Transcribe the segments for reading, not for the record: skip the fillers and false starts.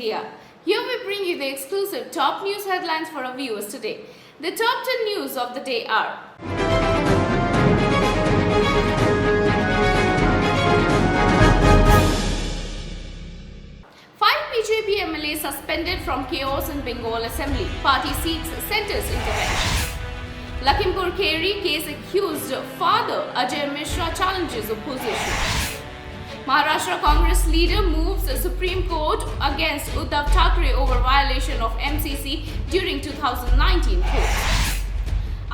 India. Here we bring you the exclusive top news headlines for our viewers today. The top 10 news of the day are: five BJP MLAs suspended from chaos in Bengal Assembly. Party seeks centre's intervention. Lakhimpur Kheri case accused father Ajay Mishra challenges opposition. Maharashtra Congress leader moves the Supreme Court against Uddhav Thackeray over violation of MCC during 2019 court.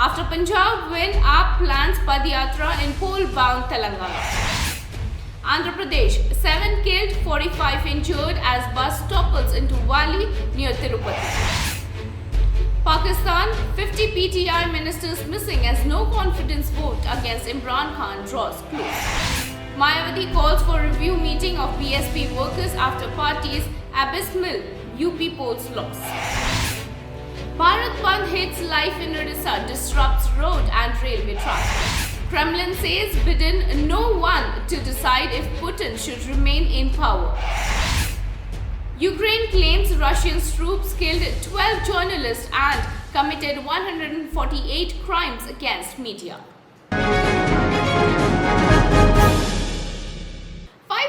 After Punjab win, AAP plans Padyatra in poll-bound Telangana. Andhra Pradesh, 7 killed, 45 injured as bus topples into valley near Tirupati. Pakistan, 50 PTI ministers missing as no confidence vote against Imran Khan draws close. Mayawati calls for review meeting of BSP workers after party's abysmal UP polls loss. Bharat Bandh hits life in Odisha, disrupts road and railway traffic. Kremlin says bidden no one to decide if Putin should remain in power. Ukraine claims Russian troops killed 12 journalists and committed 148 crimes against media.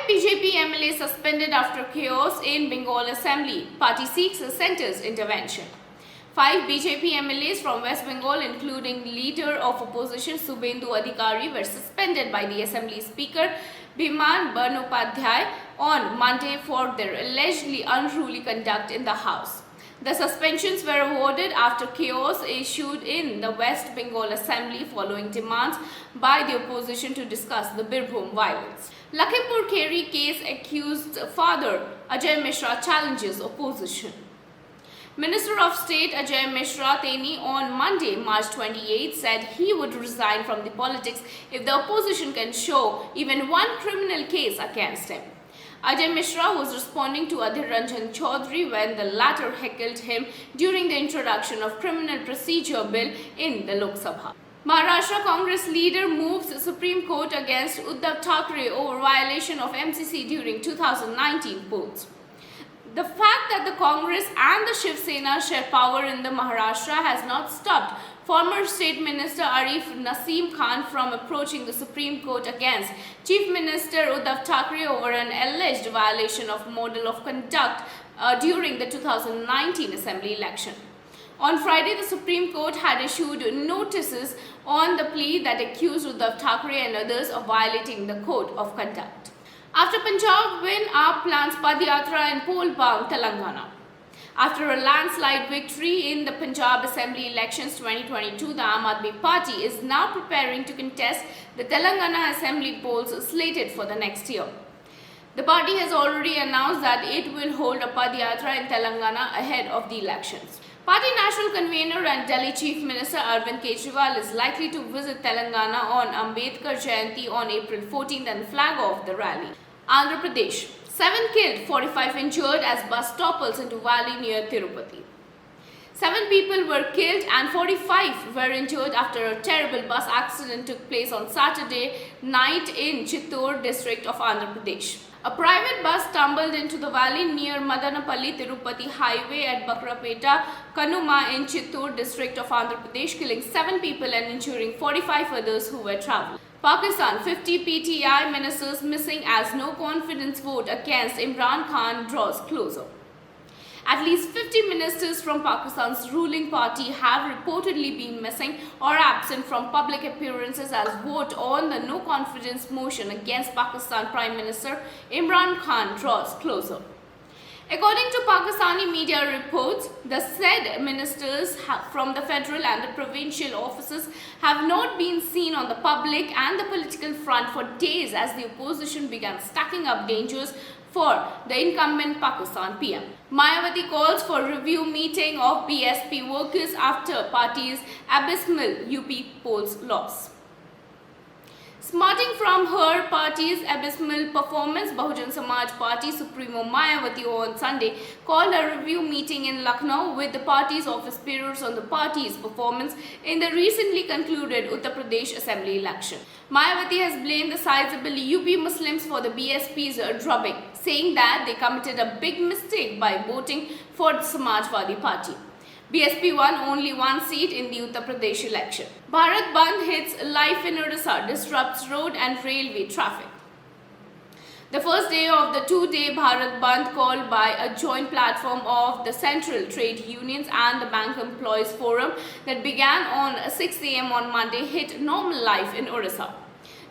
BJP MLA suspended after chaos in Bengal Assembly. Party seeks the centre's intervention. 5 BJP MLAs from West Bengal, including leader of opposition Subhendu Adhikari, were suspended by the Assembly Speaker Biman Bandyopadhyay on Monday for their allegedly unruly conduct in the House. The suspensions were awarded after chaos ensued in the West Bengal Assembly following demands by the opposition to discuss the Birbhum violence. Lakhimpur Kheri case accused father Ajay Mishra challenges opposition. Minister of State Ajay Mishra Teni on Monday, March 28, said he would resign from the politics if the opposition can show even one criminal case against him. Ajay Mishra was responding to Adhir Ranjan Chaudhary when the latter heckled him during the introduction of Criminal Procedure Bill in the Lok Sabha. Maharashtra Congress leader moves the Supreme Court against Uddhav Thackeray over violation of MCC during 2019 polls. The fact that the Congress and the Shiv Sena share power in the Maharashtra has not stopped former State Minister Arif Naseem Khan from approaching the Supreme Court against Chief Minister Uddhav Thackeray over an alleged violation of model of conduct during the 2019 Assembly election. On Friday, the Supreme Court had issued notices on the plea that accused Uddhav Thackeray and others of violating the code of conduct. After Punjab win, AAP plans Padyatra in poll-bound Telangana. After a landslide victory in the Punjab Assembly elections 2022, the Aam Aadmi Party is now preparing to contest the Telangana Assembly polls slated for the next year. The party has already announced that it will hold a Padyatra in Telangana ahead of the elections. Party National Convener and Delhi Chief Minister Arvind Kejriwal is likely to visit Telangana on Ambedkar Jayanti on April 14th and flag off the rally. Andhra Pradesh, 7 killed, 45 injured as bus topples into valley near Tirupati. 7 people were killed and 45 were injured after a terrible bus accident took place on Saturday night in Chittor district of Andhra Pradesh. A private bus stumbled into the valley near Madanapalli Tirupati highway at Bakrapeta, Kanuma in Chittor district of Andhra Pradesh, killing 7 people and injuring 45 others who were traveling. Pakistan, 50 PTI ministers missing as no confidence vote against Imran Khan draws closer. At least 50 ministers from Pakistan's ruling party have reportedly been missing or absent from public appearances as vote on the no confidence motion against Pakistan Prime Minister Imran Khan draws closer. According to Pakistani media reports, the said ministers from the federal and the provincial offices have not been seen on the public and the political front for days as the opposition began stacking up dangers for the incumbent Pakistan PM. Mayawati calls for review meeting of BSP workers after party's abysmal UP polls loss. Smarting from her party's abysmal performance, Bahujan Samaj Party Supremo Mayawati on Sunday called a review meeting in Lucknow with the party's office bearers on the party's performance in the recently concluded Uttar Pradesh Assembly election. Mayawati has blamed the sizable UP Muslims for the BSP's drubbing, saying that they committed a big mistake by voting for the Samajwadi Party. BSP won only one seat in the Uttar Pradesh election. Bharat Bandh hits life in Odisha, disrupts road and railway traffic. The first day of the two-day Bharat Bandh called by a joint platform of the Central Trade Unions and the Bank Employees Forum that began on 6 a.m. on Monday hit normal life in Odisha.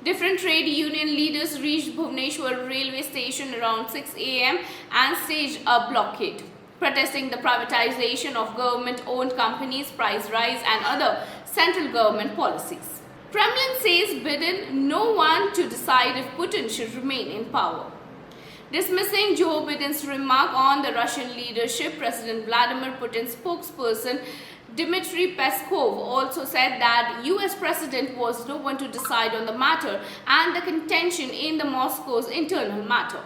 Different trade union leaders reached Bhubaneswar railway station around 6 a.m. and staged a blockade, protesting the privatization of government-owned companies, price rise and other central government policies. Kremlin says Biden no one to decide if Putin should remain in power. Dismissing Joe Biden's remark on the Russian leadership, President Vladimir Putin's spokesperson Dmitry Peskov also said that US President was no one to decide on the matter and the contention in the Moscow's internal matter.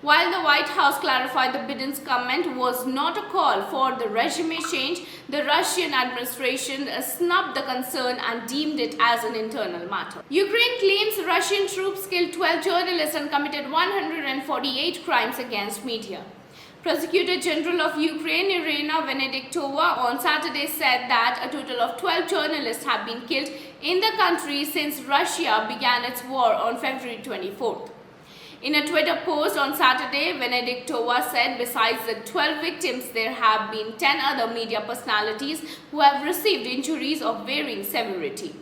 While the White House clarified that Biden's comment was not a call for the regime change, the Russian administration snubbed the concern and deemed it as an internal matter. Ukraine claims Russian troops killed 12 journalists and committed 148 crimes against media. Prosecutor General of Ukraine Irina Venediktova on Saturday said that a total of 12 journalists have been killed in the country since Russia began its war on February 24th. In a Twitter post on Saturday, Venediktova said besides the 12 victims, there have been 10 other media personalities who have received injuries of varying severity.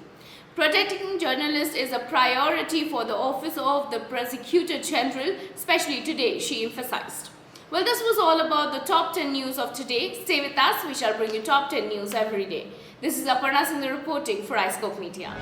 Protecting journalists is a priority for the Office of the Prosecutor General, especially today, she emphasized. Well, this was all about the top 10 news of today. Stay with us, we shall bring you top 10 news every day. This is Aparna Singh reporting for iScope Media.